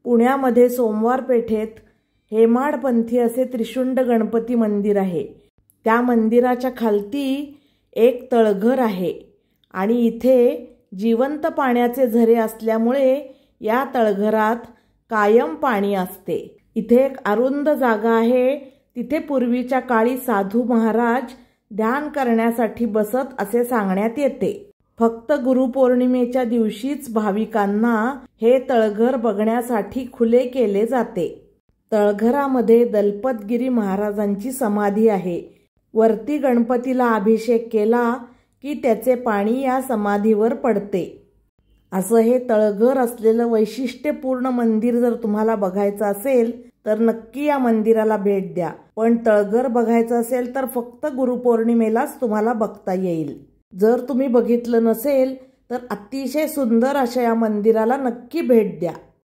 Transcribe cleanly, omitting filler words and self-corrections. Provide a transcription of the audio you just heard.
पुण्यामध्ये सोमवार पेठेत हेमाडपंथी असे त्रिशुंड गणपती मंदिर आहे। त्या मंदिराच्या खालती एक तळघर आहे आणि इथे जिवंत पाण्याचे झरे असल्यामुळे या तळघरात कायम पाणी असते। इथे एक अरुंद जागा आहे, तिथे पूर्वीच्या काळी साधू महाराज ध्यान करण्यासाठी बसत असे सांगण्यात येते। फक्त गुरुपौर्णिमेच्या दिवशीच भाविकांना हे तळघर बघण्यासाठी खुले केले जाते। तळघरामध्ये दलपतगिरी महाराजांची समाधी आहे। वरती गणपतीला अभिषेक केला की त्याचे पाणी या समाधीवर पडते। असं हे तळघर असलेलं वैशिष्ट्यपूर्ण मंदिर जर तुम्हाला बघायचं असेल तर नक्की या मंदिराला भेट द्या। पण तळघर बघायचं असेल तर फक्त गुरुपौर्णिमेलाच तुम्हाला बघता येईल। जर तुम्ही बघितलं नसेल तर अतिशय सुंदर अशा या मंदिराला नक्की भेट द्या।